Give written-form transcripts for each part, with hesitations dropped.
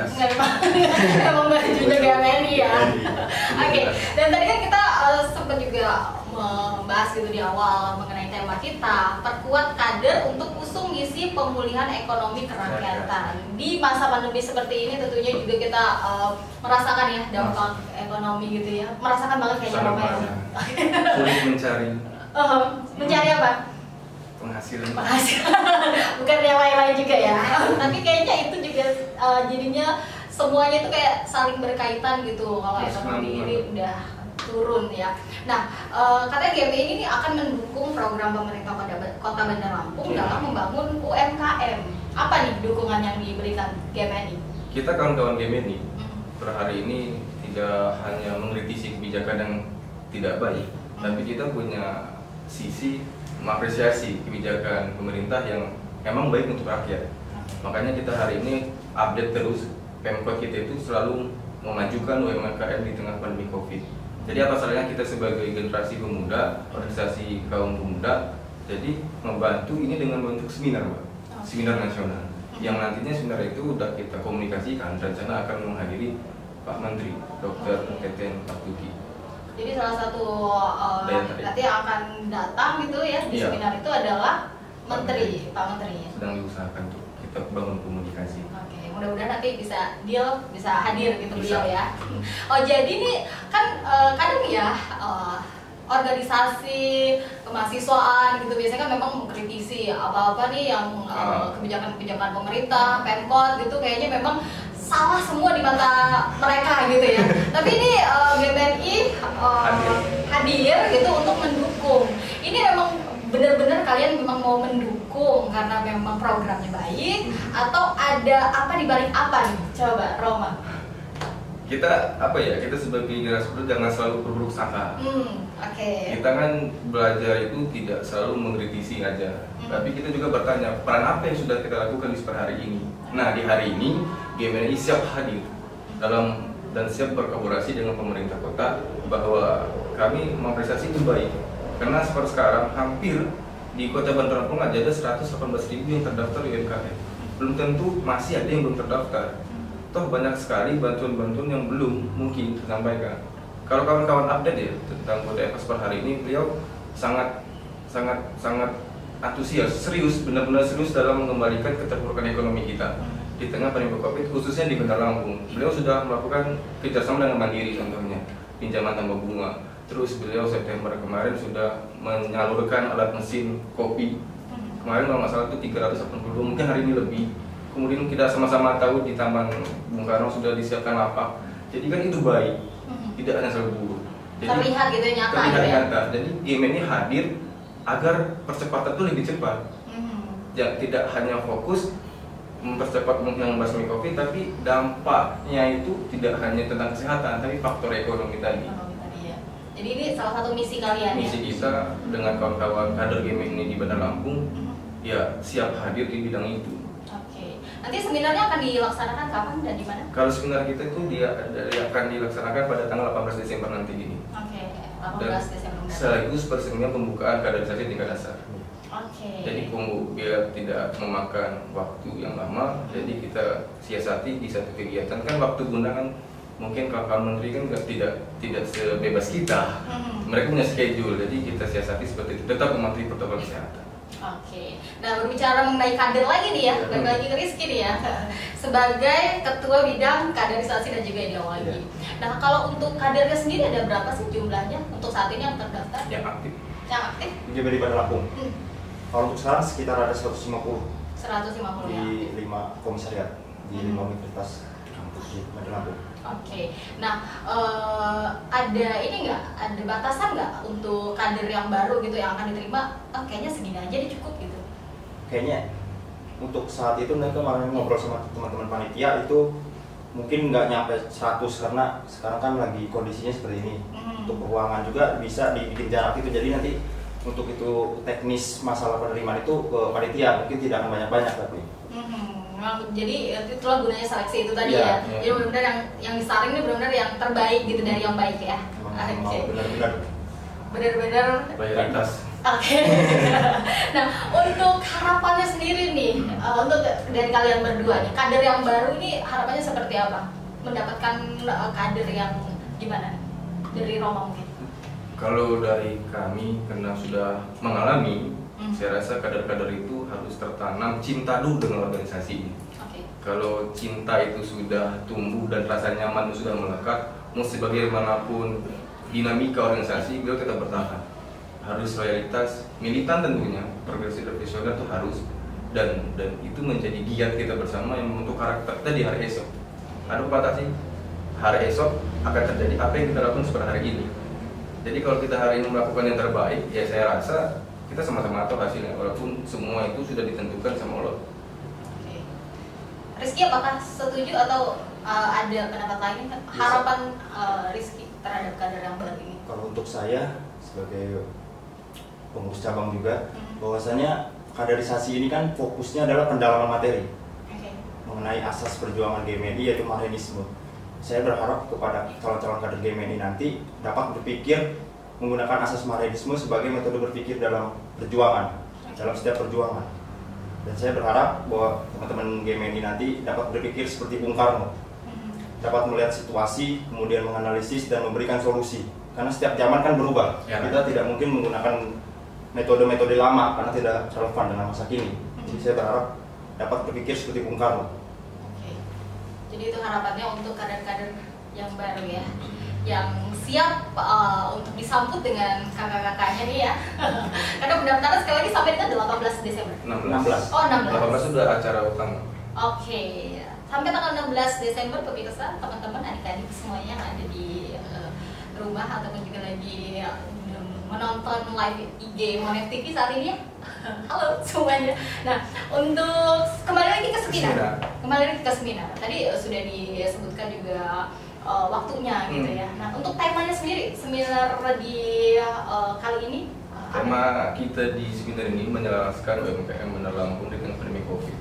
khas. Emang bajunya GMNI ya. Oke, dan tadi kan kita sempat juga membahas gitu di awal mengenai tema kita, perkuat kader untuk usung misi pemulihan ekonomi kerakyatan. Di masa pandemi seperti ini tentunya juga kita merasakan ya dampak ekonomi gitu ya, merasakan banget kayaknya Roma ya. Sulit mencari apa? Penghasilan. Bukan yang lain-lain juga ya. Tapi kayaknya itu juga jadinya semuanya itu kayak saling berkaitan gitu. Kalau ekonomi ini udah turun ya. Nah, katanya GMI ini akan mendukung program pemerintah Kota Bandar Lampung dalam membangun UMKM. Apa nih dukungan yang diberikan GMI? Kita kawan-kawan GMI per hari ini tidak hanya mengkritisi kebijakan yang tidak baik, tapi kita punya sisi mengapresiasi kebijakan pemerintah yang memang baik untuk rakyat. Makanya kita hari ini update terus, Pemkot kita itu selalu memajukan UMKM di tengah pandemi COVID. Jadi apa salahnya kita sebagai generasi pemuda, organisasi kaum pemuda, jadi membantu ini dengan bentuk seminar, Mbak. Seminar nasional. Yang nantinya seminar itu sudah kita komunikasikan, rencana akan menghadiri Pak Menteri, Dr. Teten Pakuti. Jadi salah satu nanti yang akan datang gitu ya di seminar itu adalah Menteri, Pak Menteri. Sedang diusahakan untuk kita bangun komunikasi. Oke, mudah-mudahan nanti bisa deal, bisa hadir gitu beliau ya. Oh jadi ini kan kadang ya organisasi kemahasiswaan gitu biasanya kan memang mengkritisi apa-apa nih yang kebijakan-kebijakan pemerintah, Pemkot gitu kayaknya memang salah semua di mata mereka gitu ya. Tapi ini GMI hadir gitu untuk mendukung. Ini memang benar-benar kalian memang mau mendukung karena memang programnya baik atau ada apa di balik apa nih? Coba Roma. Kita apa ya? Kita sebagai generasi muda jangan selalu berburuk sangka. Kita kan belajar itu tidak selalu mengkritisi aja, tapi kita juga bertanya peran apa yang sudah kita lakukan di hari ini. Nah di hari ini GMI siap hadir dalam dan siap berkolaborasi dengan pemerintah kota bahwa kami mengapresiasi itu baik. Karena seperti sekarang hampir di Kota Bandar Lampung aja ada 118.000 yang terdaftar di UMKM. Belum tentu masih ada yang belum terdaftar. Toh banyak sekali bantuan-bantuan yang belum mungkin disampaikan. Kalau kawan-kawan update ya tentang Kota Epas per hari ini, beliau sangat antusias, serius, benar-benar serius dalam mengembalikan keterpurukan ekonomi kita di tengah pandemi COVID, khususnya di Bandar Lampung. Beliau sudah melakukan kerjasama dengan Mandiri contohnya, pinjaman tanpa bunga. Terus beliau September kemarin sudah menyalurkan alat mesin kopi. Kemarin kalau nggak salah itu 382, mungkin hari ini lebih. Kemudian kita sama-sama tahu di Taman Bung Karno sudah disiapkan lapak. Jadi kan itu baik, tidak hanya selalu buruk. Terlihat gitu nyata. Nyata. Jadi GMI hadir agar percepatan itu lebih cepat. Ya, tidak hanya fokus mempercepat mengatasi COVID, tapi dampaknya itu tidak hanya tentang kesehatan, tapi faktor ekonomi tadi. Jadi ini salah satu misi kalian misi ya? Kita dengan kawan-kawan kader GMI ini di Bandar Lampung ya siap hadir di bidang itu. Oke. Nanti seminarnya akan dilaksanakan kapan dan di mana? Kalau seminar kita itu akan dilaksanakan pada tanggal 18 Desember nanti ini. Oke, 18 Desember. Sekaligus perseminar pembukaan kaderisasi tingkat dasar. Oke. Jadi biar tidak memakan waktu yang lama, jadi kita siasati di satu kegiatan. Kan waktu undangan mungkin kawan menteri kan tidak sebebas kita. Mereka punya schedule, jadi kita siasati seperti itu. Tetap mematuhi protokol kesehatan. Oke. Nah berbicara mengenai kader lagi nih ya, balik lagi ke Rizky nih ya, sebagai ketua bidang kaderisasi dan juga ideologi. Nah kalau untuk kadernya sendiri ada berapa sih jumlahnya untuk saat ini yang terdaftar? Yang aktif. Yang aktif? Di Bandar Lampung. Kalau untuk sekarang sekitar ada 150. 150 di 5 komisariat di 5 universitas kampus di Bandar Lampung. Oke, nah ada ini nggak, ada batasan nggak untuk kader yang baru gitu yang akan diterima? Kayaknya segini aja dia cukup gitu. Kayaknya untuk saat itu mereka kemarin ngobrol sama teman-teman panitia itu mungkin nggak nyampe 100 karena sekarang kan lagi kondisinya seperti ini. Untuk ruangan juga bisa dibikin jarak itu, jadi nanti untuk itu teknis masalah penerimaan itu ke panitia mungkin tidak akan banyak-banyak tapi. Jadi itulah gunanya seleksi itu tadi ya. Jadi benar-benar yang disaring ini benar-benar yang terbaik gitu dari yang baik ya. Benar-benar Benar-benar mayoritas. Oke. Nah, untuk harapannya sendiri nih, untuk dari kalian berdua nih, kader yang baru ini harapannya seperti apa? Mendapatkan kader yang gimana? Dari Roma mungkin. Kalau dari kami, karena sudah mengalami, saya rasa kader-kader itu harus tertanam cinta dulu dengan organisasi ini. Kalau cinta itu sudah tumbuh dan rasa nyaman itu sudah melekat, mau sebagaimanapun dinamika organisasi, beliau tetap bertahan. Harus loyalitas, militan tentunya, progresif dan visioner itu harus, dan itu menjadi giat kita bersama yang membentuk karakter kita di hari esok. Ada pepatah sih, hari esok akan terjadi apa yang kita lakukan seperti hari ini. Jadi kalau kita hari ini melakukan yang terbaik, ya saya rasa kita sama-sama tahu hasilnya, walaupun semua itu sudah ditentukan sama Allah. Rizky, apakah setuju atau ada pendapat lain? Harapan Rizky terhadap kader yang baru ini? Kalau untuk saya sebagai pengurus cabang juga, bahwasanya kaderisasi ini kan fokusnya adalah pendalaman materi mengenai asas perjuangan GMNI, yaitu Marxisme. Saya berharap kepada calon-calon kader GMNI nanti dapat berpikir menggunakan asas Marxisme sebagai metode berpikir dalam perjuangan, dalam setiap perjuangan. Dan saya berharap bahwa teman-teman GMNI nanti dapat berpikir seperti Bung Karno, dapat melihat situasi, kemudian menganalisis dan memberikan solusi. Karena setiap zaman kan berubah, kita tidak mungkin menggunakan metode-metode lama karena tidak relevan dengan masa kini. Jadi saya berharap dapat berpikir seperti Bung Karno. Jadi itu harapannya untuk kader-kader yang baru ya, yang siap untuk disambut dengan kakak-kakaknya nih ya. Karena pendaftaran sekali lagi sampai dengan 18 Desember. 16. Oh, 16. 18 sudah acara utama. Oke. Sampai tanggal 16 Desember pemirsa, teman-teman adik-adik semuanya yang ada di rumah ataupun juga lagi menonton live IG Monet TV saat ini ya. Halo semuanya. Nah, untuk kembali lagi ke seminar. Kembali lagi ke seminar. Tadi sudah disebutkan juga waktunya gitu ya. Nah, untuk temanya sendiri, seminar di kali ini tema kita di seminar ini menyelaraskan UMKM Benar Lampung dengan pandemi COVID.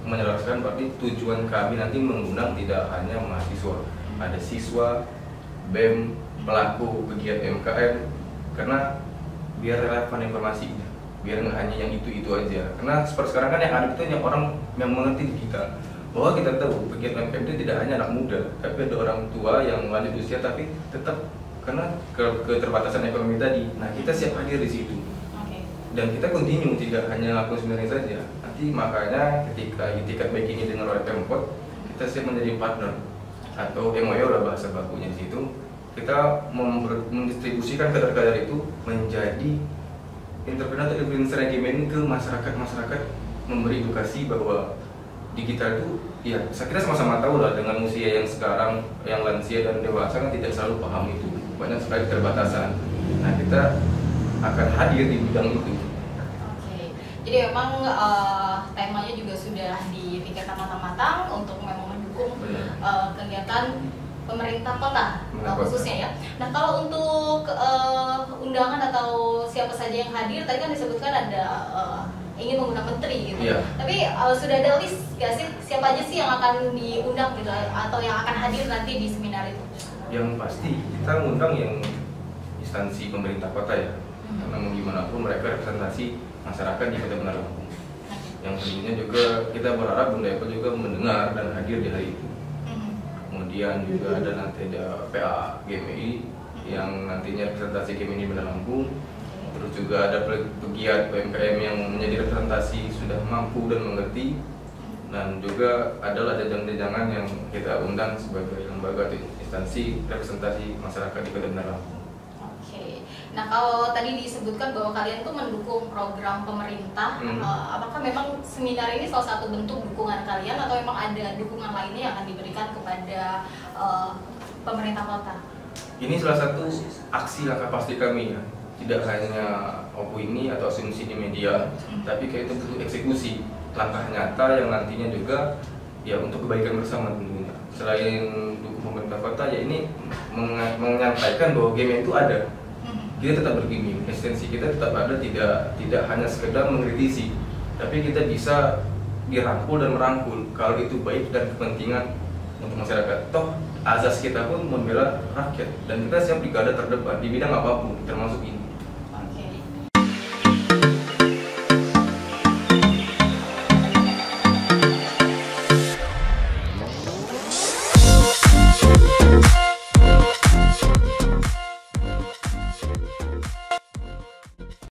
Menyelaraskan berarti tujuan kami nanti mengundang tidak hanya mahasiswa, ada siswa, BEM, pelaku kegiatan UMKM, karena biar relevan informasinya, biar nggak hanya yang itu aja. Karena seperti sekarang kan yang ada itu yang orang yang mengerti di kita, bahwa kita tahu kegiatan UMKM itu tidak hanya anak muda, tapi ada orang tua yang lanjut usia tapi tetap karena keterbatasan ekonomi tadi. Nah, kita siap hadir di situ. Dan kita continue, tidak hanya lakukan seminar saja. Nanti makanya ketika itikat baik ini dengan oleh Pemkot, kita siap menjadi partner atau MOU lah bahasa bakunya di situ. Kita mendistribusikan kader-kader itu menjadi entrepreneur atau influencer GMNI ke masyarakat, memberi edukasi bahwa digital itu, ya kita sama-sama tahu lah dengan usia yang sekarang, yang lansia dan dewasa kan tidak selalu paham itu, banyak sekali keterbatasan. Nah, kita akan hadir di bidang itu. Jadi memang temanya juga sudah dipikirkan matang-matang untuk memang mendukung kegiatan pemerintah kota khususnya ya. Nah, kalau untuk undangan atau siapa saja yang hadir, tadi kan disebutkan ada ingin mengundang menteri gitu. Tapi sudah ada list nggak sih siapa aja sih yang akan diundang gitu atau yang akan hadir nanti di seminar itu? Yang pasti kita mengundang yang instansi pemerintah kota ya, karena mau gimana pun mereka representasi masyarakat di Kota Benar Lampung. Yang tentunya juga kita berharap Bunda Eko juga mendengar dan hadir di hari itu. Kemudian juga ada nanti ada PA GMI yang nantinya representasi GMI Benar Lampung. Terus juga ada pegiat UMKM yang menjadi representasi sudah mampu dan mengerti. Dan juga adalah jenjang-jenjangan yang kita undang sebagai lembaga atau instansi representasi masyarakat di Kota Benar Lampung. Nah, kalau tadi disebutkan bahwa kalian tuh mendukung program pemerintah, apakah memang seminar ini salah satu bentuk dukungan kalian atau memang ada dukungan lainnya yang akan diberikan kepada pemerintah kota? Ini salah satu aksi langkah pasti kami ya, tidak hanya opini atau asumsi di media, tapi kayak itu butuh eksekusi, langkah nyata yang nantinya juga ya untuk kebaikan bersama tentunya. Selain dukung pemerintah kota, ya ini menyampaikan bahwa game itu ada. Kita tetap bergiming, esensi kita tetap ada, tidak hanya sekedar mengkritisi, tapi kita bisa dirangkul dan merangkul kalau itu baik dan kepentingan untuk masyarakat. Toh azas kita pun membela rakyat dan kita siap di garda terdepan di bidang apapun termasuk ini.